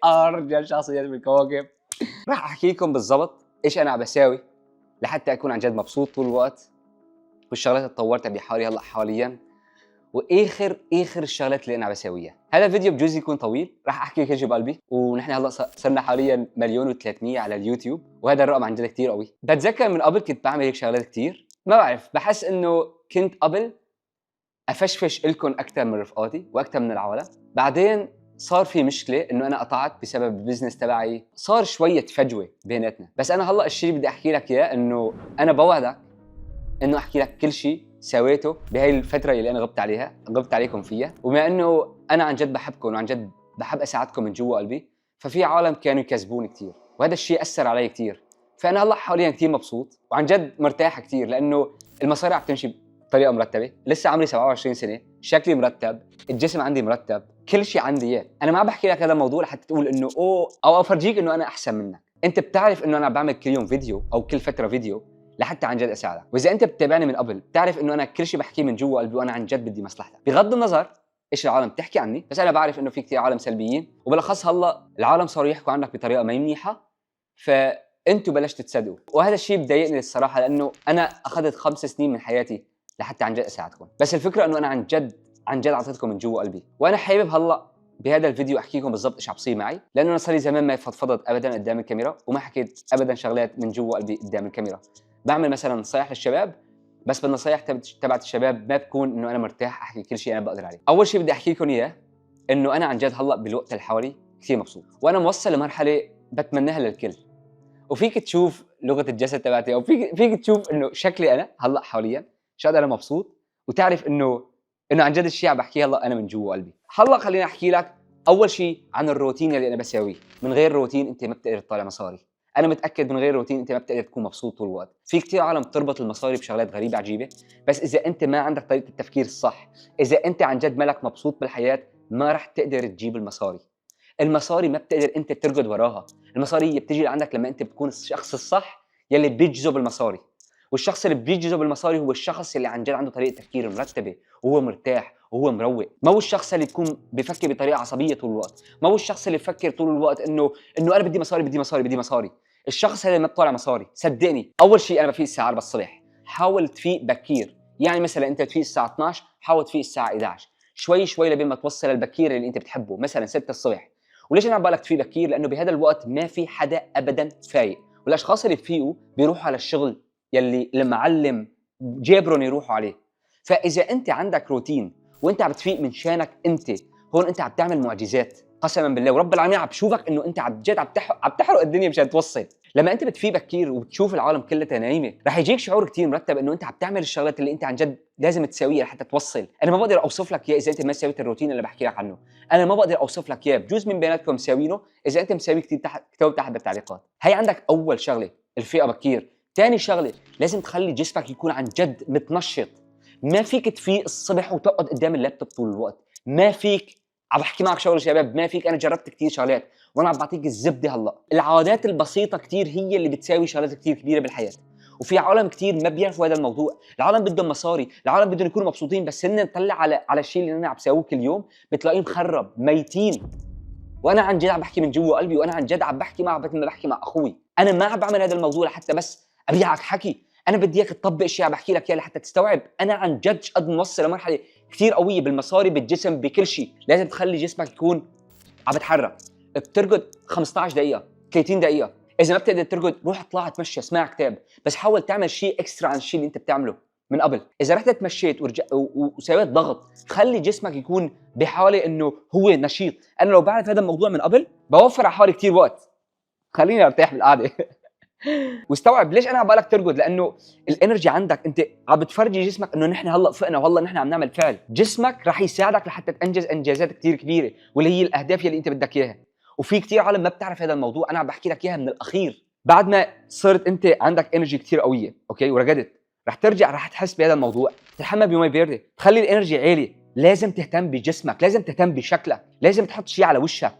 ارجى شخصيات بالكواكب. راح احكي لكم بالضبط ايش انا عم بساوي لحتى اكون عن جد مبسوط طول الوقت، والشغلات اللي طورتها بحالي هلا حاليا، واخر الشغلات اللي انا عم بساويها. هذا الفيديو بجوز يكون طويل، راح احكي كل شيء بقلبي، ونحن هلا صرنا حاليا 1,300,000 على اليوتيوب، وهذا الرقم عن جد كثير قوي. بتذكر من قبل كنت بعمل هيك شغلات كثير، ما بعرف، بحس انه كنت قبل افشفش لكم اكثر من رفقاتي واكثر من العالم. بعدين صار في مشكله انه انا قطعت بسبب البزنس تبعي، صار شويه فجوه بيناتنا. بس انا هلا الشيء اللي بدي احكي لك اياه انه انا بوعدك انه احكي لك كل شيء سويته بهي الفتره اللي انا غبت عليكم فيها. وبما انه انا عن جد بحبكم وعن جد بحب اساعدكم من جوا قلبي، ففي عالم كانوا يكذبوني كثير، وهذا الشيء اثر علي كثير. فانا هلا حاليا كثير مبسوط وعن جد مرتاح كثير، لانه المصاري عم تمشي بطريقه مرتبه. لسه عمري 27 سنه، شكلي مرتب، الجسم عندي مرتب، كل شيء عندي اياه. انا ما عم بحكي لك هذا الموضوع لحتى تقول انه اوه، او افرجيك انه انا احسن منك. انت بتعرف انه انا بعمل كل يوم فيديو او كل فتره فيديو لحتى عن جد اساعدك. واذا انت بتتابعني من قبل بتعرف انه انا كل شيء بحكيه من جوا قلبي وانا عن جد بدي مصلحتك، بغض النظر ايش العالم بتحكي عني. بس انا بعرف انه في كثير عالم سلبيين، وبالاخص هلا العالم صاروا يحكوا عنك بطريقه ما منيحه، فانتوا بلشتوا تصدقوا. وهذا الشيء بضايقني الصراحه، لانه انا اخذت 5 سنين من حياتي لحتى عن جد اساعدكم. بس الفكره انه انا عن جد اعطيتكم من جوا قلبي، وانا حابب هلا بهذا الفيديو احكي لكم بالضبط ايش عم بصير معي، لانه انا صار لي زمان ما فضفضت ابدا قدام الكاميرا، وما حكيت ابدا شغلات من جوا قلبي قدام الكاميرا. بعمل مثلا نصايح للشباب، بس بالنصايح تبعت الشباب ما بكون انه انا مرتاح احكي كل شيء انا بقدر عليه. اول شيء بدي احكي لكم اياه انه انا عن جد هلا بالوقت الحالي كثير مبسوط، وانا موصل لمرحله بتمناها للكل. وفيك تشوف لغه الجسد تبعتي، او فيك تشوف انه شكلي انا هلا حاليا شو قد انا مبسوط، وتعرف انه عن جد الشيء عم بحكيه هلا انا من جوا قلبي. هلا خليني احكي لك اول شيء عن الروتين اللي انا بساويه. من غير روتين انت ما بتقدر تطلع مصاري. انا متاكد من غير روتين انت ما بتقدر تكون مبسوط طول الوقت. في كثير عالم بتربط المصاري بشغلات غريبه عجيبه، بس اذا انت ما عندك طريقه التفكير الصح، اذا انت عن جد مالك مبسوط بالحياه، ما رح تقدر تجيب المصاري. المصاري ما بتقدر انت تركض وراها. المصاري هي بتجي لعندك لما انت بتكون الشخص الصح يلي بيجذب المصاري. والشخص اللي بيجذب المصاري هو الشخص اللي عن جد عنده طريقه تفكير مرتبه، وهو مرتاح وهو مروق. ما هو الشخص اللي يكون بفكر بطريقه عصبيه طول الوقت. ما هو الشخص اللي بفكر طول الوقت انه انا بدي مصاري بدي مصاري بدي مصاري. الشخص اللي ما بطلع مصاري، صدقني، اول شيء انا بفيق الساعه 4 الصبح. حاول تفيق بكير. يعني مثلا انت تفيق الساعه 12، حاول تفيق الساعه 11 شوي شوي لبين ما توصل البكير اللي انت بتحبه، مثلا 6 الصبح. وليش انا عم بالك تفيق بكير؟ لانه بهذا الوقت ما في حدا ابدا فايق، والاشخاص اللي بفيقوا بيروحوا على الشغل يلي المعلم جابرهم يروحوا عليه. فاذا انت عندك روتين وانت عم تفيق من شانك انت، هون انت عم تعمل معجزات قسما بالله، ورب العالمين عم بشوفك انه انت عم جد عم تحرق الدنيا مشان توصل. لما انت بتفيق بكير وبتشوف العالم كلها نايمه، رح يجيك شعور كتير مرتب انه انت عم تعمل الشغلات اللي انت عن جد لازم تسويها لحتى توصل. انا ما بقدر اوصف لك اياه اذا انت ما سويت الروتين اللي بحكي لك عنه. انا ما بقدر اوصف لك اياه، بجوز من بيناتكم مساوينه. اذا انت مساوي كتير اكتبوا تحت بالتعليقات. هي عندك اول شغله، الفيقه بكير. ثاني شغله، لازم تخلي جسمك يكون عن جد متنشط. ما فيك تفيق الصبح وتقعد قدام اللابتوب طول الوقت. ما فيك. عم بحكي معك شغله شباب، ما فيك. انا جربت كتير شغلات وانا عم بعطيك الزبده. هلا العادات البسيطه كتير هي اللي بتساوي شغلات كتير كبيره بالحياه. وفي عالم كتير ما بيعرفوا هذا الموضوع. العالم بدهم مصاري، العالم بدهم يكونوا مبسوطين، بس هن نطلع على الشيء اللي انا عم بساويه كل يوم بتلاقيهم مخرب ميتين. وانا عن جد عم بحكي من جوا قلبي، وانا عن جد عم بحكي معك مثل ما بحكي مع اخوي. انا ما عم بعمل هذا الموضوع لحتى بس ابيعك حكي. انا بدي اياك تطبق الشيء عم بحكي لك اياه لحتى تستوعب. انا عن جد قد موصل لمرحله كثير قويه بالمصاري بالجسم بكل شيء. لازم تخلي جسمك يكون عم بتحرك. بترقد 15 دقيقه 30 دقيقه. اذا ما بتقدر ترقد روح اطلع اتمشى، اسمع كتاب، بس حاول تعمل شيء اكسترا عن الشيء اللي انت بتعمله من قبل. اذا رحت تمشيت وسويت ضغط، خلي جسمك يكون بحاله انه هو نشيط. انا لو بعرف هذا الموضوع من قبل بوفر على حالي كثير وقت. خليني ارتاح بالقعده. واستوعب ليش انا عم بالك ترقد، لانه الانرجي عندك، انت عم بتفرجي جسمك انه نحن هلا فقنا والله نحن عم نعمل فعل. جسمك رح يساعدك لحتى تنجز انجازات كثير كبيره، واللي هي الاهداف اللي انت بدك اياها. وفي كثير عالم ما بتعرف هذا الموضوع، انا عم بحكي لك اياها من الاخير. بعد ما صرت انت عندك انرجي كثير قويه، اوكي، ورقدت، رح ترجع رح تحس بهذا الموضوع. تتحمى بمي بارده، تخلي الانرجي عالي. لازم تهتم بجسمك، لازم تهتم بشكلك، لازم تحط شيء على وشك.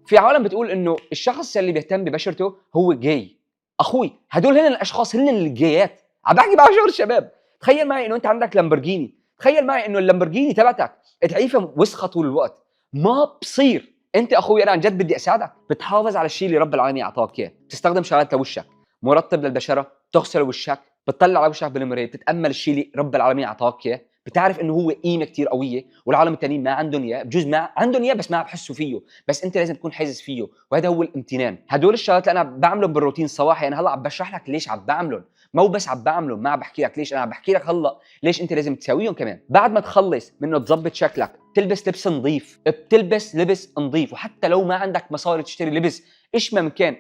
في عالم بتقول انه الشخص اللي بيهتم ببشرته هو جاي. اخوي، هدول هن الاشخاص، هن الجايات. عم بحكي مع شغل الشباب. تخيل معي انه انت عندك لامبورجيني، تخيل معي انه اللامبورجيني تبعتك تعيفها وسخه طول الوقت. ما بصير انت اخوي انا عن جد بدي اساعدك. بتحافظ على الشيء اللي رب العالمين اعطاك اياه، بتستخدم شغلات لوشك، مرطب للبشره، بتغسل وشك، بتطلع على وشك بالمرايه، بتتامل الشيء اللي رب العالمين اعطاك اياه، بتعرف انه هو قيمه كثير قويه والعالم التانيين ما عندهم اياه، بجوز ما عندهم اياه بس ما بحسوا فيه، بس انت لازم تكون حاسس فيه، وهذا هو الامتنان. هدول الشغلات اللي انا بعملهم بالروتين الصباحي، انا هلا عم بشرح لك ليش عم بعملهم، مو بس عم بعملهم، ما عم بحكي لك ليش، انا عم بحكي لك هلا ليش انت لازم تساويهم كمان. بعد ما تخلص من انه تظبط شكلك، تلبس لبس نظيف، بتلبس لبس نظيف، وحتى لو ما عندك مصاري تشتري لبس ايش ما كان،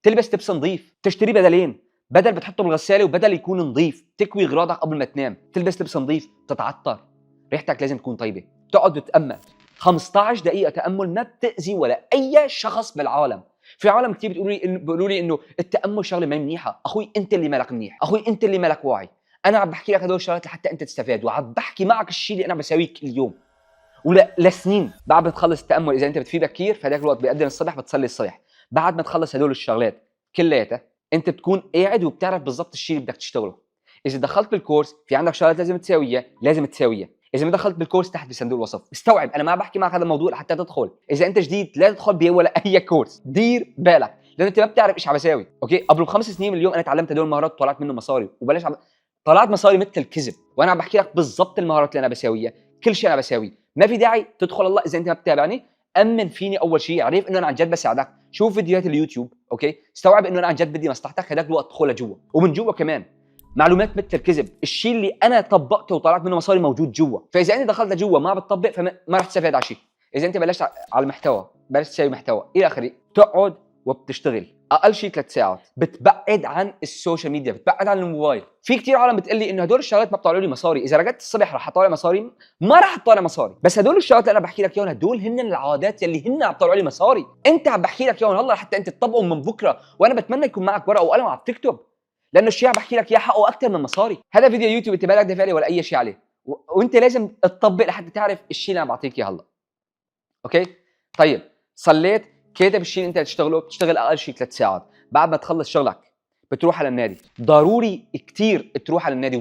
تلبس لبس نظيف، تشتري بدلين، بدل بتحطه بالغساله وبدل يكون نظيف، تكوي اغراضك قبل ما تنام، تلبس لبس نظيف، تتعطر، ريحتك لازم تكون طيبه، تقعد تتامل 15 دقيقه تامل ما بتاذي ولا اي شخص بالعالم. في عالم كثير بيقولوا لي انه التامل شغله ما منيحه. اخوي انت اللي مالك منيح، اخوي انت اللي مالك واعي. انا عم بحكي لك هدول الشغلات لحتى انت تستفاد، وعم بحكي معك الشيء اللي انا بساويه كل يوم ولا لسنين. بعد ما تخلص التامل، اذا انت بتفيق بكير فهداك الوقت بيقدم الصبح بتصلي الصبح. بعد ما تخلص هدول الشغلات كلياتها، انت بتكون قاعد وبتعرف بالضبط الشيء اللي بدك تشتغله. اذا دخلت بالكورس في عندك شغلات لازم تساويها، لازم تساويها. اذا ما دخلت بالكورس تحت بصندوق الوصف. استوعب انا ما بحكي معك هذا الموضوع لحتى تدخل. اذا انت جديد لا تدخل بيه ولا اي كورس، دير بالك لان انت ما بتعرف ايش عم بساوي. اوكي، قبل 5 سنين اليوم انا تعلمت هدول المهارات وطلعت منه مصاري، وبلش طلعت مصاري مثل الكذب. وانا عم بحكي لك بالضبط المهارات اللي انا بساويها، كل شيء انا بساويه. ما في داعي تدخل الله اذا انت ما بتتابعني. امن فيني اول شيء، عرف انه انا عن جد بساعدك، شوف فيديوهات اليوتيوب، اوكي، استوعب انه انا عن جد بدي مصلحتك. هداك الوقت ادخل لجوا، ومن جوا كمان معلومات مثل الكذب، الشيء اللي انا طبقته وطلعت منه مصاري موجود جوا. فاذا انت دخلت لجوا ما بتطبق فما رح تستفاد على شيء. اذا انت بلشت على المحتوى، بلشت تسوي محتوى الى اخره، تقعد وبتشتغل اقل شيء 3 ساعات، بتبعد عن السوشيال ميديا، بتبعد عن الموبايل. في كثير عالم بتقول لي انه هدول الشغلات ما بيطلعوا لي مصاري، اذا رقدت الصبح رح اطلع مصاري؟ ما رح تطلع مصاري. بس هدول الشغلات اللي انا بحكي لك اياهم هدول هن العادات يلي هن عم يطلعوا لي مصاري. انت عم بحكي لك اياهم هلا حتى انت تطبقهم من بكره، وانا بتمنى يكون معك ورقه وقلم وعم تكتب، لانه الشيء عم بحكي لك اياه حقه اكثر من مصاري. هذا فيديو يوتيوب انت بالك دافع لي ولا اي شيء عليه، وانت لازم تطبق لحتى تعرف الشيء اللي انا بعطيك اياه هلا. اوكي طيب، صليت، كاتب الشيء اللي انت تشتغله، بتشتغل اقل شيء 3 ساعات. بعد ما تخلص شغلك بتروح على النادي. ضروري كثير تروح على النادي،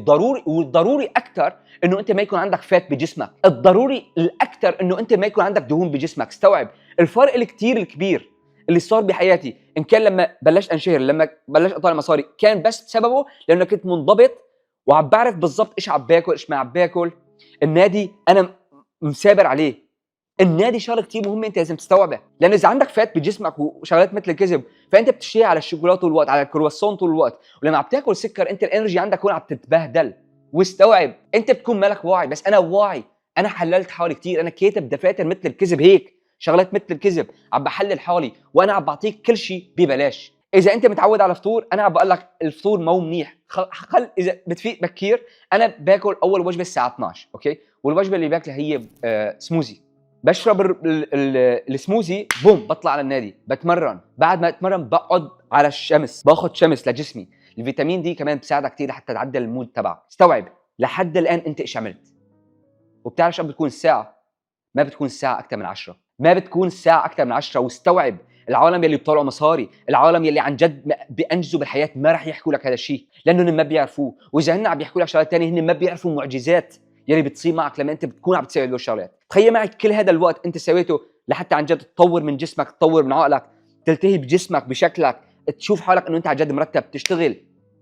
وضروري اكثر انه انت ما يكون عندك فات بجسمك. الضروري الاكثر انه انت ما يكون عندك دهون بجسمك. استوعب الفرق الكثير الكبير اللي صار بحياتي، ان كان لما بلشت انشهر، لما بلشت اطلع مصاري، كان بس بسببه لانه كنت منضبط وعم بعرف بالضبط ايش عم باكل ايش ما عم باكل. النادي انا مثابر عليه. النادي شغله كثير مهمه انت لازم تستوعبها، لان اذا عندك فات بجسمك وشغلات مثل الكذب فانت بتشتري على الشوكولاته طول الوقت، على الكرواسون طول الوقت، ولما عم تاكل سكر انت الانرجي عندك هون عم تتبهدل. واستوعب انت بتكون مالك واعي، بس انا واعي. انا حللت حالي كثير، انا كاتب دفاتر مثل الكذب هيك، شغلات مثل الكذب عم بحلل حالي، وانا عم بعطيك كل شيء ببلاش. اذا انت متعود على الفطور، انا عم بقول لك الفطور مو منيح. اذا بتفيق بكير، انا باكل اول وجبه الساعه 12، اوكي، والوجبه اللي باكلها هي سموزي. بشرب السموزي، بوم بطلع على النادي بتمرن. بعد ما اتمرن بقعد على الشمس، باخذ شمس لجسمي. الفيتامين دي كمان بساعدك كثير لحتى تعدل المود تبعك. استوعب لحد الان انت ايش عملت؟ وبتعرف شو بتكون الساعه؟ ما بتكون الساعه اكثر من 10، ما بتكون الساعه اكثر من 10. واستوعب العالم يلي بيطلعوا مصاري، العالم يلي عن جد بينجزوا بالحياه ما راح يحكوا لك هذا الشيء لانهم ما بيعرفوه. واذا هن عم يحكوا لك شغلات ثانيه هن ما بيعرفوا المعجزات يلي بتصير معك لما انت بتكون عم تسوي هدول الشغلات. تخيل معي كل هذا الوقت انت سويته لحتى عن جد تطور من جسمك، تطور من عقلك، تلتهي بجسمك بشكلك، تشوف حالك انه انت عن جد مرتب، تشتغل.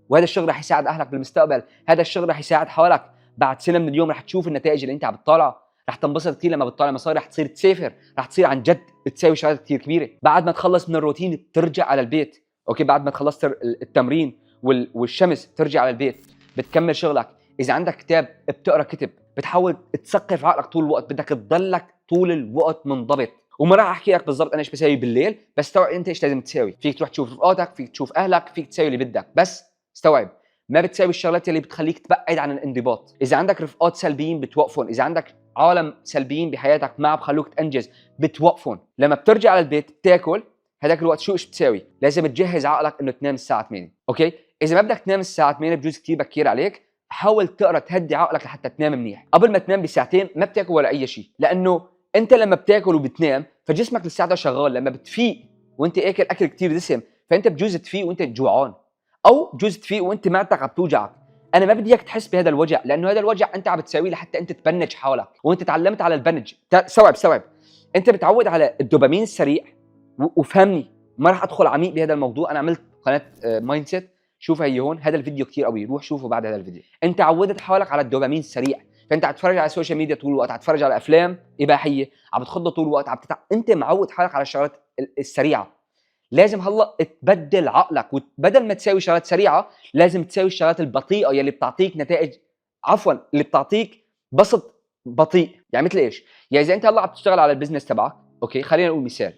وهذا الشغل رح يساعد اهلك بالمستقبل، هذا الشغل رح يساعد حالك بعد سنه من اليوم. رح تشوف النتائج اللي انت عم بتطالعها، رح تنبسط كثير لما بتطالع مصاري، رح تصير تسافر، رح تصير عن جد تساوي شغلات كثير كبيره. بعد ما تخلص من الروتين بترجع على البيت، اوكي، بعد ما تخلصت التمرين والشمس ترجع على البيت بتكمل شغلك. اذا عندك كتاب بتقرا كتب، بتحاول تثقف عقلك طول الوقت، بدك تضلك طول الوقت منضبط. وما راح احكي لك بالضبط انا ايش بسوي بالليل، بس استوعب انت ايش لازم تساوي. فيك تروح تشوف رفقاتك، فيك تشوف اهلك، فيك تسوي اللي بدك، بس استوعب ما بتساوي الشغلات اللي بتخليك تبعد عن الانضباط. اذا عندك رفقات سلبيين بتوقفهم، اذا عندك عالم سلبيين بحياتك ما بخلوك تنجز بتوقفهم. لما بترجع على البيت بتاكل، هذاك الوقت شو ايش بتساوي؟ لازم تجهز عقلك انه تنام الساعه 8، اوكي. اذا ما بدك تنام الساعه 8 بجوز كثير بكير عليك، حاول تقرا تهدي عقلك لحتى تنام منيح. قبل ما تنام بساعتين ما بتاكل ولا اي شيء، لانه انت لما بتاكل وبتنام فجسمك لساته شغال. لما بتفيق وانت اكل اكل كثير دسم، فانت بجوز تفيق وانت جوعان، او بجوز تفيق وانت معدتك عم توجعك. انا ما بدي اياك تحس بهذا الوجع، لانه هذا الوجع انت عم بتساويه لحتى انت تبنج حالك، وانت تعلمت على البنج. استوعب انت بتعود على الدوبامين السريع. وفهمني، ما راح ادخل عميق بهذا الموضوع. انا عملت قناه مايند سيت، شوفها هي هون، هذا الفيديو كثير قوي، روح شوفه بعد هذا الفيديو. انت عودت حالك على الدوبامين السريع، فانت عم تتفرج على السوشيال ميديا طول الوقت، عم تتفرج على افلام اباحيه، عم بتخضها طول الوقت، انت معود حالك على الشغلات السريعه. لازم هلا تبدل عقلك، وبدل ما تساوي شغلات سريعه لازم تساوي الشغلات البطيئه يلي بتعطيك نتائج، عفوا اللي بتعطيك بسط بطيء. يعني مثل ايش؟ يعني اذا انت هلا عم تشتغل على البزنس تبعك، اوكي خلينا نقول مثال،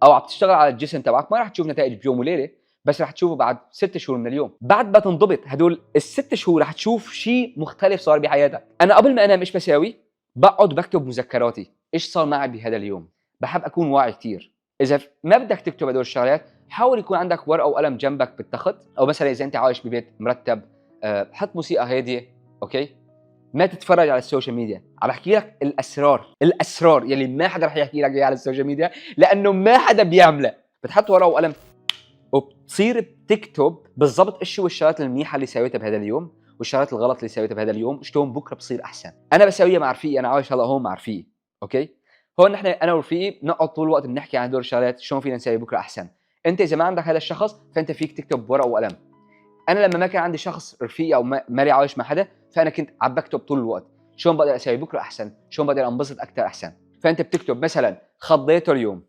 او عم تشتغل على الجسم تبعك، ما راح تشوف نتائج بيوم وليله، بس راح تشوفه بعد 6 شهور من اليوم. بعد ما تنضبط هدول ال6 شهور راح تشوف شيء مختلف صار بحياتك. انا قبل ما انام ايش بساوي؟ بقعد بكتب مذكراتي، ايش صار معي بهذا اليوم. بحب اكون واعي كثير. اذا ما بدك تكتب هدول الشغلات، حاول يكون عندك ورقه وقلم جنبك بالتخت، او مثلا اذا انت عايش ببيت مرتب حط موسيقى هاديه، اوكي؟ ما تتفرج على السوشيال ميديا. عم بحكي لك الاسرار يلي ما حدا رح يحكي لك اياها على السوشيال ميديا، لانه ما حدا بيعملها. بتحط ورقه وقلم وبتصير بتكتب بالضبط ايش هو الشغلات المنيحه اللي سويتها بهذا اليوم، والشغلات الغلط اللي سويتها بهذا اليوم، شلون بكره بصير احسن. انا بسويها مع رفيقي، انا عايش هلا هون مع رفيقي، اوكي؟ هون نحن انا ورفيقي بنقعد طول الوقت بنحكي عن هدول الشغلات، شلون فينا نسوي بكره احسن. انت اذا ما عندك هذا الشخص فانت فيك تكتب بورقه وقلم. انا لما ما كان عندي شخص رفيقي او مالي عايش مع حدا، فانا كنت عم بكتب طول الوقت شلون بقدر اسوي بكره احسن، شلون بقدر انبسط اكثر احسن. فانت بتكتب مثلا خضيته اليوم،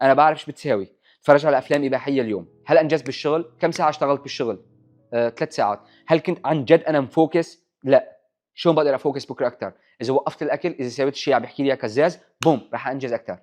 انا بعرف ايش بتساوي، تفرج على افلام اباحيه اليوم، هل انجزت بالشغل، كم ساعه اشتغلت بالشغل، 3 ساعات، هل كنت عن جد انا مفوكس، لا، شلون بقدر افوكس بكره اكثر، اذا وقفت الاكل، اذا سويت الشيء عم بحكي لي اياه كزاز، بوم راح انجز اكثر.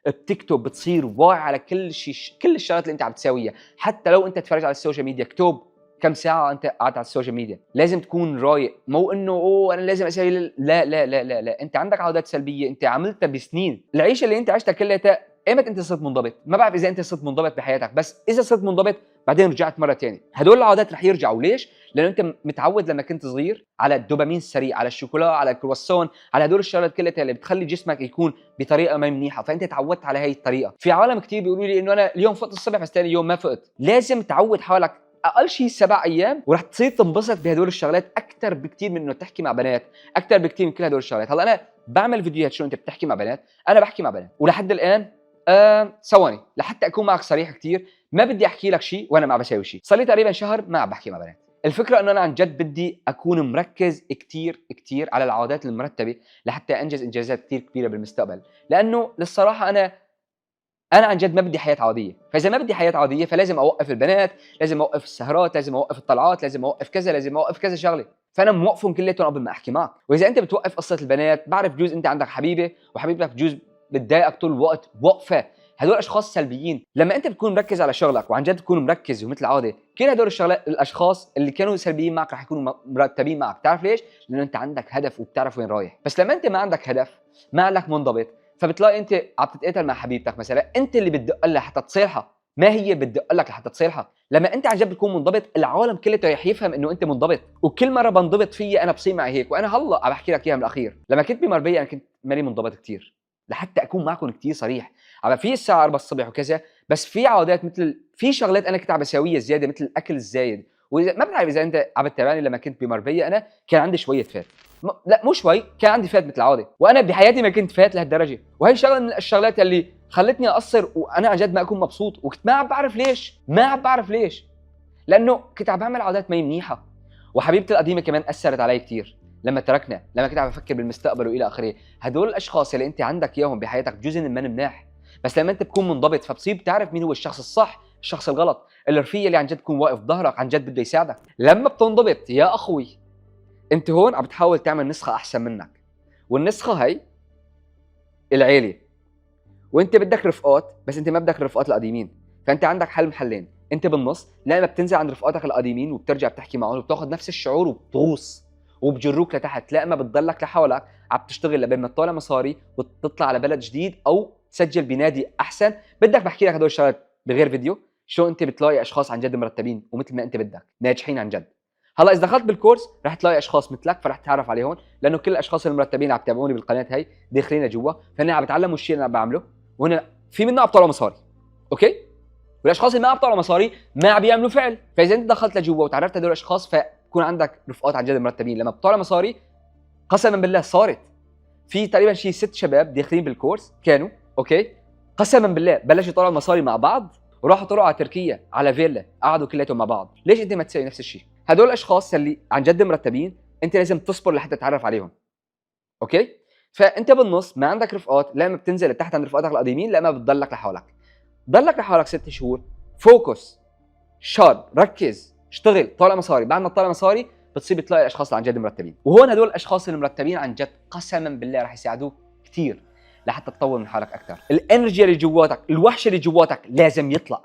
بتكتب، بتصير واعي على كل شيء، كل الشغلات اللي انت عم تساويها. حتى لو انت تفرج على السوشيال ميديا، اكتب كم ساعه انت قاعد على السوشيال ميديا. لازم تكون رايق، مو انه انا لازم اسوي لا لا لا لا لا. انت عندك عادات سلبيه انت عملتها بسنين، العيشه اللي انت عشتها كلها ايمت انت صرت منضبط؟ ما بعرف اذا انت صرت منضبط بحياتك، بس اذا صرت منضبط بعدين رجعت مره ثانيه، هدول العادات رح يرجعوا. ليش؟ لانه انت متعود لما كنت صغير على الدوبامين السريع، على الشوكولا، على الكرواسون، على هدول الشغلات كلها اللي بتخلي جسمك يكون بطريقه ما منيحه، فانت تعودت على هي الطريقه. في عالم كثير بيقولوا لي انه انا اليوم فقت الصبح بس ثاني يوم ما فقت. لازم تعود حالك اقل شيء 7 ايام، ورح تصير تنبسط بهدول الشغلات اكثر بكثير من انه تحكي مع بنات، اكثر بكثير من كل هدول الشغلات. هلا انا بعمل فيديوهات شو انت بتحكي مع بنات، انا بحكي مع بنات، ولحد الان ثواني لحتى اكون معك صريح كثير، ما بدي احكي لك شيء وانا ما عم بسوي شيء. صار لي تقريبا شهر ما عم بحكي مع بنات. الفكره انه انا عن جد بدي اكون مركز كثير كثير على العادات المرتبه لحتى انجز انجازات كثير كبيره بالمستقبل. لانه للصراحه انا عن جد ما بدي حياه عاديه، فاذا ما بدي حياه عاديه فلازم اوقف البنات، لازم اوقف السهرات، لازم اوقف الطلعات، لازم اوقف كذا، لازم اوقف كذا شغله. فانا موقفهم كلياتهم قبل ما احكي معك. واذا انت بتوقف قصه البنات، بعرف بجوز انت عندك حبيبه وحبيبتك بجوز بتضايقك طول الوقت وقفه، هدول اشخاص سلبيين. لما انت بتكون مركز على شغلك وعن جد تكون مركز ومثل العاده، كل هدول الشغلات الاشخاص اللي كانوا سلبيين معك رح يكونوا مرتبين معك. بتعرف ليش؟ لانه انت عندك هدف وبتعرف وين رايح. بس لما انت ما عندك هدف، ما عندك منضبط، فبتلاقي انت عم تتقاتل مع حبيبتك مثلا، انت اللي بتدق لها حتى تصالحها، ما هي بتدق لك لحتى تصالحها. لما انت عن جد بتكون منضبط، العالم كله رح يفهم انه انت منضبط. وكل مره بنضبط فيي انا بصير معي هيك. وانا هلا عم بحكي لك اياها من الاخير، لما كنت بمربيه انا كنت ماني منضبط كثير، لحتى اكون معكم كثير صريح. عم في الساعه 4 الصبح وكذا، بس في عادات مثل في شغلات انا كنت عم بساويها زياده، مثل الاكل الزايد. واذا ما بعرف اذا انت عم تتابعني، لما كنت بمربيه انا كان عندي شويه فات، لا مو شوي، كان عندي فات مثل العاده، وانا بحياتي ما كنت فات لهالدرجه. وهي شغله من الشغلات اللي خلتني اقصر، وانا عن جد ما اكون مبسوط. وكنت ما عم بعرف ليش، ما عم بعرف ليش، لانه كنت عم بعمل عادات ما هي منيحه. وحبيبتي القديمه كمان اثرت علي كثير لما تركنا، لما كنت عم بفكر بالمستقبل والى اخره. هدول الاشخاص اللي انت عندك اياهم بحياتك بجوز من مناح، بس لما انت تكون منضبط فبتصير بتعرف مين هو الشخص الصح، الشخص الغلط، الرفيق اللي عن جد تكون واقف ظهرك، عن جد بده يساعدك. لما بتنضبط يا اخوي، انت هون عم بتحاول تعمل نسخه احسن منك، والنسخه هي العيله. وانت بدك رفقات، بس انت ما بدك الرفقات القديمين. فانت عندك حل محلين، انت بالنص، لا اما بتنزل عند رفقاتك القديمين وبترجع بتحكي معهم وبتاخذ نفس الشعور وبتغوص وبجروك لتحت، لا اما بتضلك لحالك عم تشتغل لبين ما تطلع مصاري وتطلع على بلد جديد او تسجل بنادي احسن. بدك بحكي لك هدول الشغلات بغير فيديو، شو انت بتلاقي اشخاص عن جد مرتبين ومثل ما انت بدك ناجحين عن جد. هلا اذا دخلت بالكورس رح تلاقي اشخاص مثلك، فرح تتعرف عليهم، لانه كل الاشخاص المرتبين عم تابعوني بالقناه هي داخلين جوا، فهن عم يتعلموا الشيء اللي انا بعمله، وهنا في منه عم بيطلعوا مصاري، اوكي؟ والاشخاص اللي ما عم بيطلعوا مصاري ما عم بيعملوا فعل. فاذا انت دخلت لجوا وتعرفت هدول الاشخاص، فكون عندك رفقات عن جد مرتبين لما بتطلع مصاري. قسما بالله صارت في تقريبا شيء 6 شباب داخلين بالكورس كانوا اوكي، قسما بالله بلشوا يطلعوا مصاري مع بعض وراحوا طلعوا على تركيا على فيلا، قعدوا كلياتهم مع بعض. ليش انت ما تسوي نفس الشيء؟ هدول الاشخاص اللي عن جد مرتبين انت لازم تصبر لحتى تتعرف عليهم. اوكي، فانت بالنص ما عندك رفقات، لا اما بتنزل لتحت عند رفقاتك القديمين، لا اما بتضلك لحالك. ضلك لحالك 6 شهور، فوكس، شارب، ركز، اشتغل، طالع مصاري. بعد ما تطلع مصاري بتصير بتلاقي الاشخاص اللي عن جد مرتبين، وهون هدول الاشخاص المرتبين عن جد قسما بالله رح يساعدوك كثير لحتى تطور من حالك اكثر. الانرجي اللي جواتك، الوحش اللي جواتك لازم يطلع.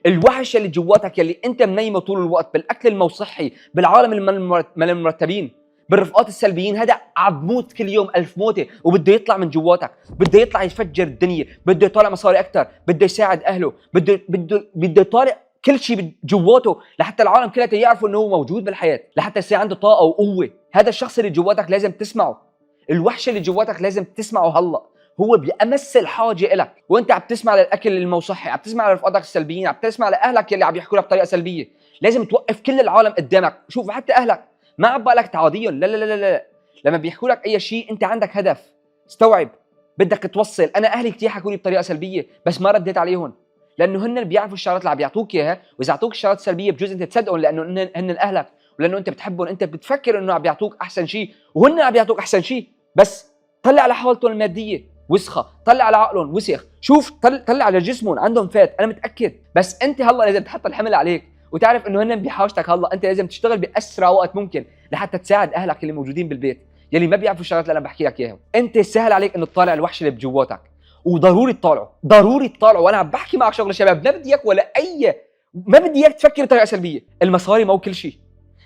الوحش اللي جواتك يلي انت منيمه طول الوقت بالاكل المو صحي، بالعالم المرتبين، بالرفقات السلبيين، هذا عم بموت كل يوم 1000 موته وبده يطلع من جواتك، بده يطلع يفجر الدنيا، بده يطلع مصاري اكثر، بده يساعد اهله، بده يطالع كل شيء جواته لحتى العالم كلها يعرفوا انه هو موجود بالحياه، لحتى يصير عنده طاقه وقوه. هذا الشخص اللي جواتك لازم تسمعه، الوحش اللي جواتك لازم تسمعه هلا، هو بأمس الحاجه لك. وانت عم تسمع للاكل الموصحي، عم تسمع لرفقاتك السلبيين، عم تسمع لاهلك اللي عم يحكوا لك بطريقه سلبيه، لازم توقف كل العالم قدامك. شوف حتى اهلك ما عم بقلك تعاضيهم، لا لا لا لا، لما بيحكوا لك اي شيء انت عندك هدف، استوعب، بدك توصل. انا اهلي كثير حكوا لي بطريقه سلبيه بس ما رديت عليهم، لانه هن بيعرفوا الشغلات اللي عم يعطوك اياها، واذا اعطوك الشغلات السلبيه بجوز انت تصدقهم لانه هن اهلك، ولانه انت بتحبهم، انت بتفكر انه عم يعطوك احسن شيء وهن عم يعطوك احسن شيء. بس طلع على حالتهم الماديه وسخه، طلع على عقلهم وسخ، شوف طلع على جسمهم عندهم فات، انا متاكد. بس انت هلا لازم تحط الحمل عليك وتعرف انه هن بحاجتك. هلا انت لازم تشتغل باسرع وقت ممكن لحتى تساعد اهلك اللي موجودين بالبيت يلي ما بيعرفوا الشغلات اللي انا بحكي لك اياها. انت سهل عليك انه تطالع الوحش اللي بجواتك، وضروري تطالعه، ضروري تطالعه. وانا عم بحكي معك شغله شباب، ما بدي اياك ما بدي اياك تفكر بطريقه سلبيه. المصاري ما هو كل شيء،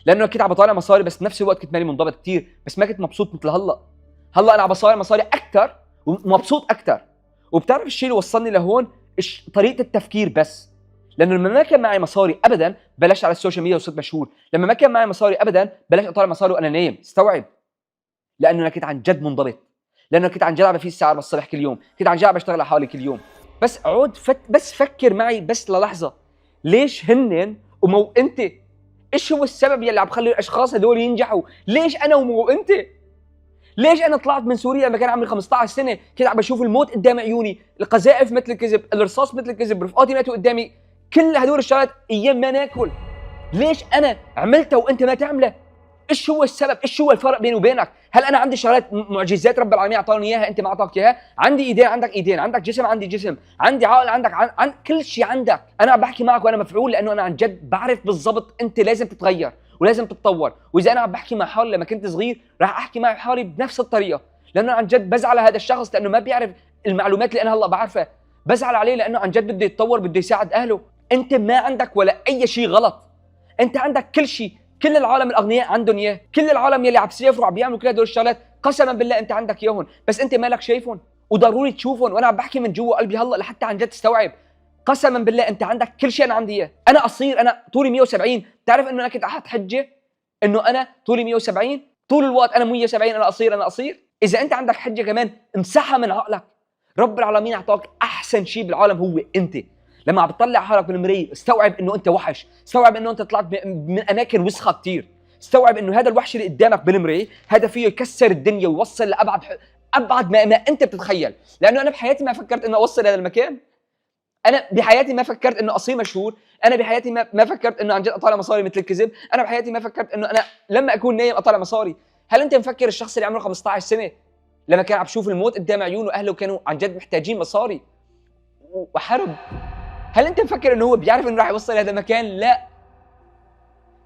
لانه كنت عم بطالع مصاري بس بنفس الوقت كنت ماني منضبط كثير، بس ما كنت مبسوط مثل هلا انا عم بصاري مصاري اكثر ومبسوط اكثر. وبتعرف الشيء اللي وصلني لهون؟ طريقه التفكير بس. لانه لما ما كان معي مصاري ابدا بلشت على السوشيال ميديا وصرت مشهور، لما ما كان معي مصاري ابدا بلشت اطالع مصاري وانا نايم، استوعب، لانه انا كنت عن جد منضبط، لانه كنت عن جد عم في الساعه بالصبح كل يوم، كنت عن جد عم بشتغل على حالي كل يوم. بس عود بس فكر معي بس للحظه، ليش هنن ومو انت؟ ايش هو السبب يلي عم بخلي الاشخاص هدول ينجحوا؟ ليش انا ومو انت؟ ليش انا طلعت من سوريا لما كان عمري 15 سنه كنت عم بشوف الموت قدام عيوني، القذائف مثل الكذب، الرصاص مثل الكذب، رفقاتي ماتوا قدامي، كل هدول الشغلات ايام ما ناكل. ليش انا عملتها وانت ما تعملها؟ ايش هو السبب؟ ايش هو الفرق بيني وبينك؟ هل انا عندي شغلات معجزات رب العالمين اعطاني اياها انت ما اعطاك اياها؟ عندي ايدين عندك ايدين، عندك جسم عندي جسم، عندي عقل عندك عن كل شيء عندك. انا عم بحكي معك وانا مفعول لانه انا عن جد بعرف بالضبط انت لازم تتغير ولازم تتطور. واذا انا عم بحكي مع حالي لما كنت صغير راح احكي مع حالي بنفس الطريقه، لانه عن جد بزعل على هذا الشخص لانه ما بيعرف المعلومات اللي انا هلا بعرفها، بزعل عليه لانه عن جد بده يتطور، بده يساعد اهله. انت ما عندك ولا اي شيء غلط، انت عندك كل شيء، كل العالم الاغنياء عندهم اياه، كل العالم يلي عم يسافروا عم بيعملوا كل هدول الشغلات قسما بالله انت عندك اياهم، بس انت مالك شايفهم وضروري تشوفهم. وانا عم بحكي من جوا قلبي هلا لحتى عن جد تستوعب، قسما بالله انت عندك كل شيء انا عندي اياه. انا قصير، انا طولي 170، بتعرف انه انا كنت احط حجه انه انا طولي 170، طول الوقت انا 170، انا قصير انا قصير. اذا انت عندك حجه كمان امسحها من عقلك. رب العالمين اعطاك احسن شيء بالعالم هو انت. لما عم بتطلع حالك بالمرايه استوعب انه انت وحش، استوعب انه انت طلعت من اماكن وسخه كثير، استوعب انه هذا الوحش اللي قدامك بالمرايه هذا فيه يكسر الدنيا ويوصل ابعد ما انت بتتخيل. لانه انا بحياتي ما فكرت انه اوصل هذا المكان، انا بحياتي ما فكرت انه اصير مشهور، انا بحياتي ما فكرت انه عن جد اطالع مصاري مثل الكذب، انا بحياتي ما فكرت انه انا لما اكون نايم اطالع مصاري. هل انت مفكر الشخص اللي عمره 15 سنه لما كان عم بشوف الموت قدام عيونه واهله كانوا عن جد محتاجين مصاري وحرب، هل انت مفكر انه هو بيعرف انه راح يوصل لهذا المكان؟ لا.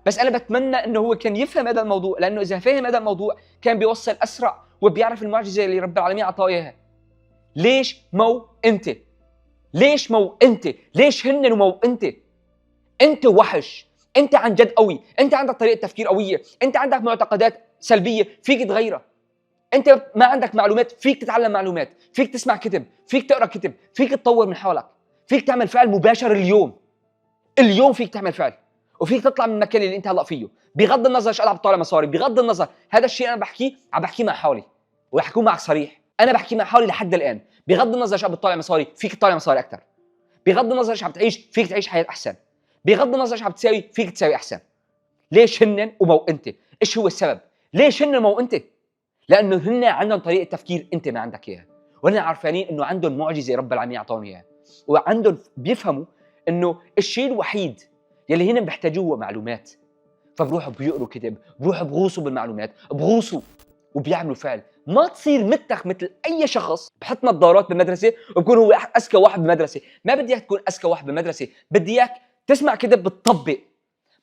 بس انا بتمنى انه هو كان يفهم هذا الموضوع، لانه اذا فهم هذا الموضوع كان بيوصل اسرع وبيعرف المعجزه اللي رب العالمين اعطاه اياها. ليش مو انت؟ ليش مو انت؟ ليش هن ومو انت؟ انت وحش، انت عن جد قوي، انت عندك طريقه تفكير قويه، انت عندك معتقدات سلبيه فيك تغيرها، انت ما عندك معلومات فيك تتعلم معلومات، فيك تسمع كتب، فيك تقرا كتب، فيك تطور من حالك، فيك تعمل فعل مباشر اليوم فيك تعمل فعل، وفيك تطلع من المكان اللي انت هلا فيه، بغض النظر ايش عم بتطالع مصاري، بغض النظر. هذا الشيء انا عم بحكيه مع حالي ورح اكون معك صريح، انا بحكي مع حالي لحد الان، بغض النظر ايش عم بتطالع مصاري فيك تطالع مصاري اكثر، بغض النظر ايش عم تعيش فيك تعيش حياه احسن، بغض النظر ايش عم تساوي فيك تساوي احسن. ليش هن ومو انت؟ ايش هو السبب؟ ليش هن ومو انت؟ لانه هن عندهم طريقه تفكير انت ما عندك اياها، ولا عارفانين انه عندهم معجزه رب العالمين اعطاهم اياها، وعندهم بيفهموا انه الشيء الوحيد يلي هن بيحتاجوه هو معلومات. فبروحوا بيقروا كتب، بروحوا بغوصوا بالمعلومات، بغوصوا وبيعملوا فعل. ما تصير مثل اي شخص بحط نظارات بالمدرسه وبكون هو اذكى واحد بالمدرسه. ما بدي اياك تكون اذكى واحد بالمدرسه، بدي اياك تسمع كتب بتطبق.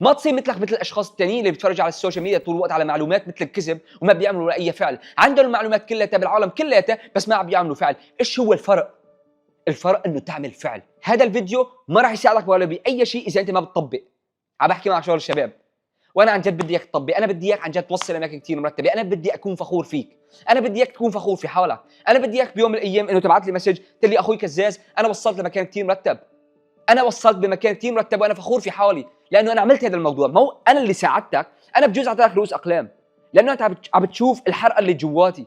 ما تصير مثل الاشخاص التانيين اللي بيتفرجوا على السوشيال ميديا طول الوقت على معلومات مثل الكذب وما بيعملوا ولا اي فعل. عندهم المعلومات كلها بالعالم كلها بس ما عم بيعملوا فعل. ايش هو الفرق؟ الفرق انه تعمل فعل. هذا الفيديو ما راح يساعدك ولا باي شيء اذا انت ما بتطبق. عم بحكي مع شباب الشباب، وانا عن جد بدي اياك تطبق. انا بدي اياك عن جد توصل اماكن كثير مرتبه. انا بدي اكون فخور فيك. انا بدي اياك تكون فخور في حالك. انا بدي اياك بيوم من الايام انه تبعت لي مسج تقول لي اخوي كزاز انا وصلت لمكان كثير مرتب. انا وصلت بمكان كثير مرتب وانا فخور في حالي لانه انا عملت هذا الموضوع. ما هو انا اللي ساعدتك، انا بجوز اعطيك رؤوس اقلام لانه انت عم بتشوف الحرقه اللي جواتي.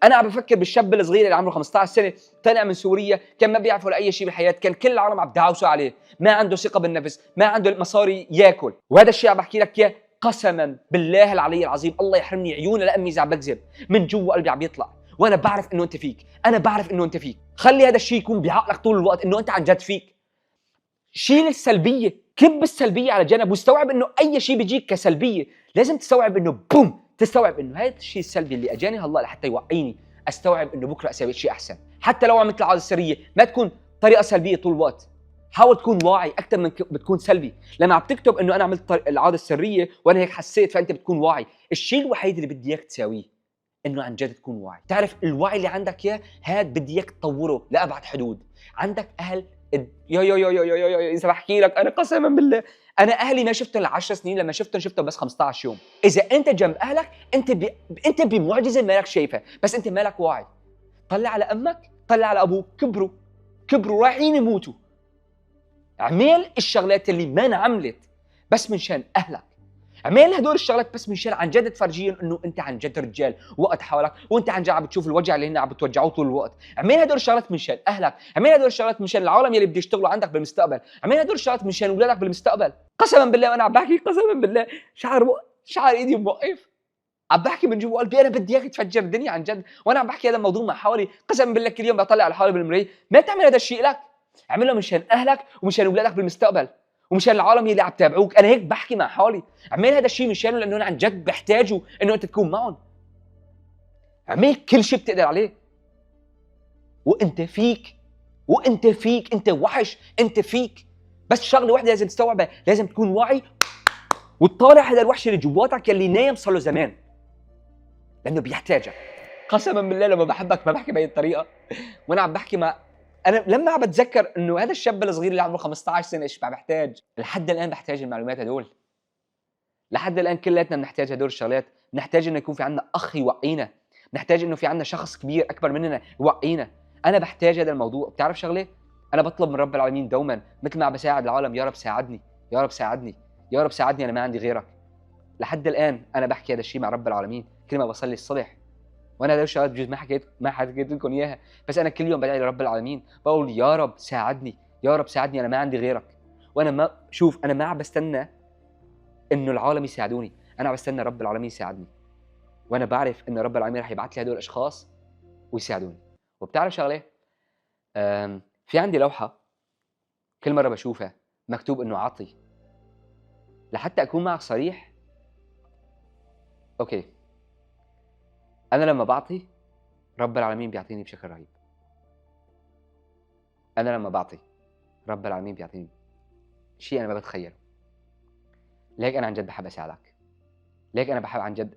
انا عم بفكر بالشاب الصغير اللي عمره 15 سنه طلع من سوريا، كان ما بيعرف ولا اي شيء بالحياه، كان كل العالم عم يدعوسوا عليه، ما عنده ثقه بالنفس، ما عنده مصاري ياكل. وهذا الشيء عم بحكي لك اياه قسما بالله العلي العظيم، الله يحرمني عيوني لامي اذا عم بكذب، من جوا قلبي عم يطلع. وانا بعرف انه انت فيك، انا بعرف انه انت فيك. خلي هذا الشيء يكون بعقلك طول الوقت انه انت عن جد فيك. شيل السلبيه، كب السلبيه على جنب واستوعب انه اي شيء بيجيك كسلبيه لازم تستوعب انه بوم، تستوعب انه هذا الشيء السلبي اللي اجاني هلا لحتى يوعيني استوعب انه بكره اسوي شيء احسن. حتى لو عملت العاده السريه ما تكون طريقه سلبيه طول الوقت. حاول تكون واعي اكثر من بتكون سلبي. لما عم تكتب انه انا عملت العاده السريه وانا هيك حسيت، فانت بتكون واعي. الشيء الوحيد اللي بدي اياك تساويه انه عن جد تكون واعي. تعرف الوعي اللي عندك اياه هاد بدي اياك تطوره لابعد حدود. عندك اهل اذا بحكي لك انا قسما بالله انا اهلي ما شفتهم ل10 سنين، لما شفتهم بس 15 يوم. اذا انت جنب اهلك انت بمعجزه مالك شايفها، بس انت مالك واعي. طلع على امك، طلع على ابوك، كبروا رايحين يموتوا. اعمل الشغلات اللي ما انعملت بس من شان اهلك. اعمل هدول الشغلات بس من شان عن جد تفرجيهم انه انت عن جد رجال وقت حولك، وانت عن جد عم بتشوف الوجع اللي هن عم بتوجعوه طول الوقت. اعمل هدول الشغلات من شان اهلك، اعمل هدول الشغلات من شان العالم يلي بده يشتغلوا عندك بالمستقبل، اعمل هدول الشغلات من شان اولادك بالمستقبل. قسما بالله وانا عم بحكي قسما بالله شعر ايدي موقف. عم بحكي من جوا قلبي، انا بدي اياك تفجر الدنيا عن جد. وانا عم بحكي هذا الموضوع مع حالي قسما بالله كل يوم بطلع على حالي بالمرايه. ما تعمل هذا الشيء لك، اعمله من شان اهلك ومن شان اولادك بالمستقبل ومشان العالم اللي عم تابعوك. انا هيك بحكي مع حالي. اعمل هذا الشيء مشانه لانه انا عن جد بحتاجه انه انت تكون معهم. اعمل كل شيء بتقدر عليه وانت فيك، انت وحش، انت فيك. بس شغله واحده لازم تستوعبها، لازم تكون واعي وتطالع هذا الوحش اللي جواتك يلي نايم صار له زمان لانه بيحتاجك. قسما بالله لما بحبك ما بحكي بهي الطريقه. وانا عم بحكي مع انا لما عم بتذكر انه هذا الشاب الصغير اللي عمره 15 سنه ايش بحتاج، لحد الان بحتاج المعلومات هدول. لحد الان كلياتنا بنحتاج هدول الشغلات. بنحتاج انه يكون في عندنا اخ يوعينا، بنحتاج انه في عندنا شخص كبير اكبر مننا يوعينا. انا بحتاج هذا الموضوع. بتعرف شغله، انا بطلب من رب العالمين دوما مثل ما عم بساعد العالم، يا رب ساعدني، يا رب ساعدني، يا رب ساعدني، انا ما عندي غيرك. لحد الان انا بحكي هذا الشيء مع رب العالمين كل ما بصلي الصبح. وانا هدول الشغلات بجوز ما حكيت لكم اياها، بس انا كل يوم بدعي لرب العالمين بقول يا رب ساعدني، يا رب ساعدني، انا ما عندي غيرك. وانا ما شوف انا ما عم بستنى انه العالم يساعدوني، انا عم بستنى رب العالمين يساعدني. وانا بعرف انه رب العالمين رح يبعث لي هدول الاشخاص ويساعدوني. وبتعرف شغله، في عندي لوحه كل مره بشوفها مكتوب انه عطي. لحتى اكون معك صريح، اوكي، انا لما بعطي رب العالمين بيعطيني بشكل رهيب. انا لما بعطي رب العالمين بيعطيني شيء انا ما بتخيله. ليك انا عن جد بحب اساعدك، ليك انا بحب عن جد.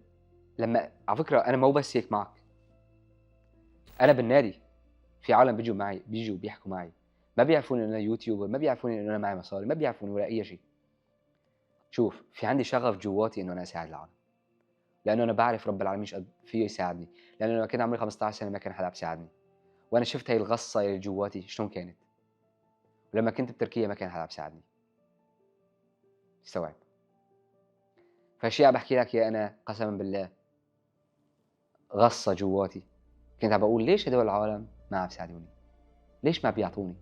لما على فكره انا مو بس هيك معك، انا بالنادي في عالم بيجوا بيحكوا معي، ما بيعرفوني انه انا يوتيوبر، ما بيعرفوني انه انا معي مصاري، ما بيعرفوني ولا اي شيء. شوف في عندي شغف جواتي انه انا اساعد العالم، لانه انا بعرف رب العالمين قد فيه يساعدني. لانه لما كنت عمري 15 سنه ما كان حدا بيساعدني، وانا شفت هي الغصه اللي جواتي شلون كانت. ولما كنت بتركيا ما كان حدا بيساعدني. استوعب. فالشيء عم بحكي لك يا انا قسما بالله غصه جواتي. كنت عم بقول ليش هدول العالم ما عم بيساعدوني؟ ليش ما بيعطوني؟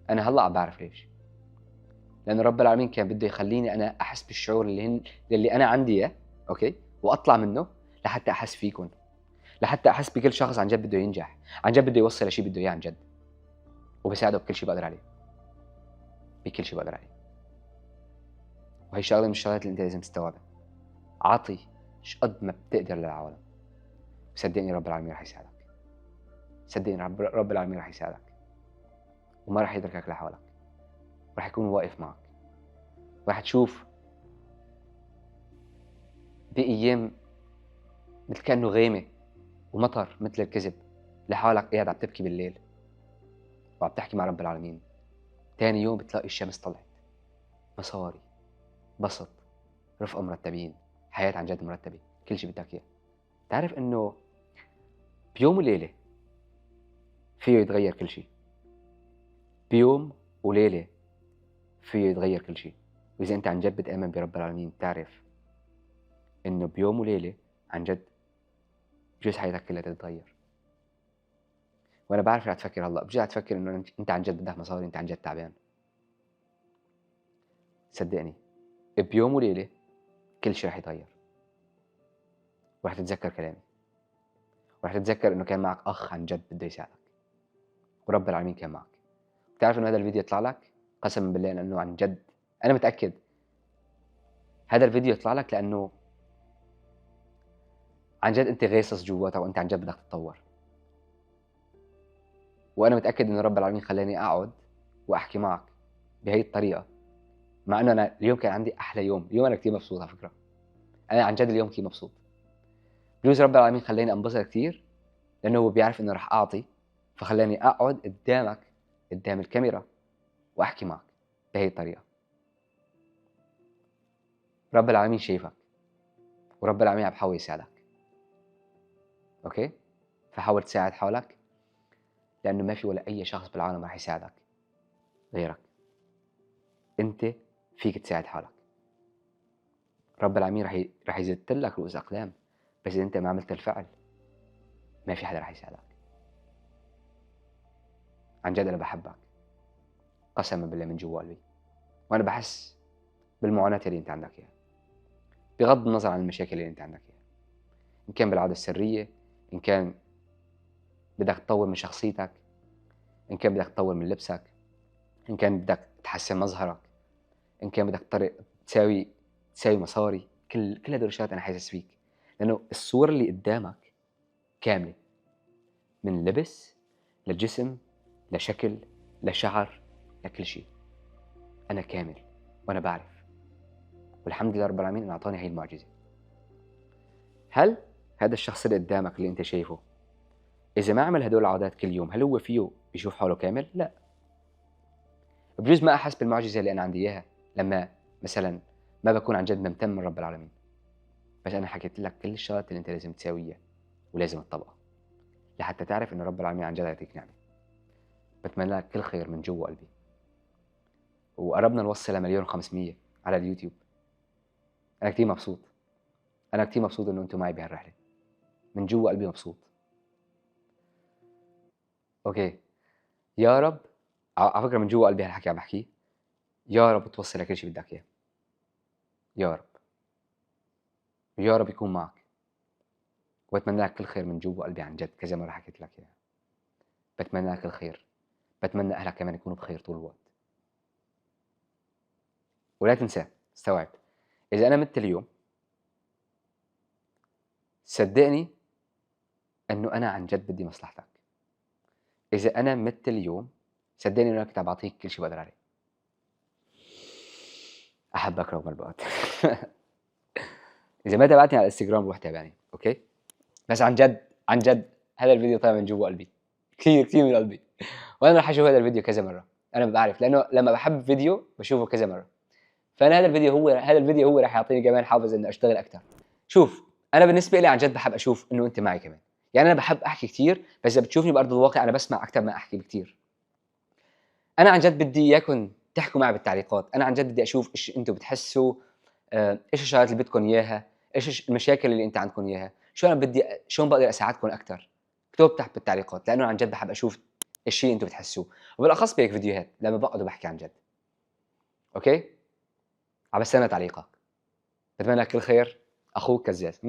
انا هلا عم بعرف ليش. لانه رب العالمين كان بده يخليني انا احس بالشعور اللي انا عندي اياه، اوكي، واطلع منه لحتى احس فيكم، لحتى احس بكل شخص عن جد بده ينجح، عن جد بده يوصل لشيء بده اياه عن جد، وبساعده بكل شيء بقدر عليه، بكل شيء بقدر عليه. وهي شغله من الشغلات اللي انت لازم تستوعبها. عاطي قد ما بتقدر للعالم، وصدقني رب العالمين رح يساعدك. صدقني رب العالمين رح يساعدك، وما رح يتركك لحالك، رح يكون واقف معك. رح تشوف بأيام مثل كأنه غيمة ومطر مثل الكذب لحالك قاعد عم تبكي بالليل وعم تحكي مع رب العالمين. تاني يوم بتلاقي الشمس طلعت، مصاري، بسط، رفقة مرتبين، حياة عن جد مرتبة، كل شيء بدك إياه. تعرف إنه بيوم وليلة فيه يتغير كل شيء، بيوم وليلة فيه يتغير كل شيء. وإذا أنت عن جد بتآمن برب العالمين تعرف إنه بيوم وليلة عن جد بجوز حياتك كلها تتغير. وأنا بعرف رح تفكر هلا، بجوز رح تفكر إنه أنت عن جد بدك مصاري، أنت عن جد تعبان. صدقني بيوم وليلة كل شيء رح يتغير، ورح تتذكر كلامي، ورح تتذكر إنه كان معك أخ عن جد بده يساعدك، ورب العالمين كان معك. بتعرف إنه هذا الفيديو يطلع لك قسما بالله لأنه عن جد أنا متأكد هذا الفيديو يطلع لك لأنه عن جد أنت غاصص جواتها وأنت عن جد بدك تتطور. وأنا متأكد إنه رب العالمين خلاني أقعد وأحكي معك بهي الطريقة، مع إنه أنا اليوم كان عندي أحلى يوم. اليوم أنا كتير مبسوط على فكرة، أنا عن جد اليوم كتير مبسوط. بجوز رب العالمين خلاني أنبسط كتير لأنه هو بيعرف إنه رح أعطي، فخلاني أقعد قدامك قدام الكاميرا وأحكي معك بهي الطريقة. رب العالمين شايفك، ورب العالمين عم بحاول يساعدك. أوكي؟ فحاول تساعد حالك، لأنه ما في ولا أي شخص بالعالم رح يساعدك غيرك. أنت فيك تساعد حالك. رب العالمين رح يزت لك رؤوس أقلام، بس إذا أنت ما عملت الفعل ما في حدا رح يساعدك. عن جد أنا بحبك قسما بالله من جوا قلبي، وأنا بحس بالمعاناة اللي أنت عندك إياها، بغض النظر عن المشاكل اللي أنت عندك إياها، إن كان بالعادة السرية، إن كان بدك تطور من شخصيتك، إن كان بدك تطور من لبسك، إن كان بدك تحسن مظهرك، إن كان بدك تساوي مصاري. كل هدول الشغلات أنا حاسس فيك، لأنه الصورة اللي قدامك كاملة، من لبس لجسم لشكل لشعر لكل شيء. أنا كامل وأنا بعرف، والحمد لله رب العالمين إنه أعطاني هاي المعجزة. هل هذا الشخص اللي قدامك اللي أنت شايفه إذا ما عمل هدول العادات كل يوم هل هو فيه يشوف حاله كامل؟ لا. بجوز ما أحس بالمعجزة اللي أنا عندي إياها لما مثلا ما بكون عن جد ممتن من رب العالمين، بس أنا حكيت لك كل الشغلات اللي أنت لازم تساويها ولازم تطبقها لحتى تعرف إنه رب العالمين عن جد يعطيك نعمة. بتمنى لك كل خير من جوا قلبي، وقربنا نوصل ل1,500,000 على اليوتيوب. أنا كتير مبسوط، أنا كتير مبسوط إنه أنتم معي بهالرحلة، من جوا قلبي مبسوط. أوكي، يا رب على فكرة من جوا قلبي هالحكي عم بحكيه، يا رب توصل لكل شيء بدك إياه، يا رب، ويا رب يكون معك. وبتمنى لك كل خير من جوا قلبي عن جد، كذا مرة حكيت لك إياها. بتمنى لك الخير، بتمنى أهلك كمان يكونوا بخير طول الوقت. ولا تنسى استوعب، إذا أنا مت اليوم صدقني إنه أنا عن جد بدي مصلحتك. إذا أنا مت اليوم صدقني إنه أنا كنت عم بعطيك كل شيء بقدر عليه. أحبك رغم الوقت. إذا ما تابعتني على الانستغرام روح تابعني، أوكي؟ بس عن جد عن جد هذا الفيديو طالع من جوا قلبي، كثير من قلبي. وأنا رح أشوف هذا الفيديو كذا مرة، أنا بعرف لأنه لما بحب فيديو بشوفه كذا مرة. فأنا هذا الفيديو هو رح يعطيني كمان حافز إني أشتغل أكثر. شوف أنا بالنسبة لي عن جد بحب أشوف إنه أنت معي كمان، يعني أنا بحب أحكي كثير، بس إذا بتشوفني بأرض الواقع أنا بسمع أكثر ما أحكي بكثير. أنا عن جد بدي إياكم تحكوا معي بالتعليقات، أنا عن جد بدي أشوف إيش أنتم بتحسوا، إيش الشغلات اللي بدكم إياها، إيش المشاكل اللي أنت عندكم إياها، شلون بقدر أساعدكم أكثر. اكتبوا تحت بالتعليقات، لأنه عن جد بحب أشوف الشيء اللي أنتم بتحسوه، وبالأخص بهيك فيديوهات لما بقعد وبحكي عن جد. أوكي؟ عم بستنى تعليقك. بتمنى لك كل خير، أخوك كزاز.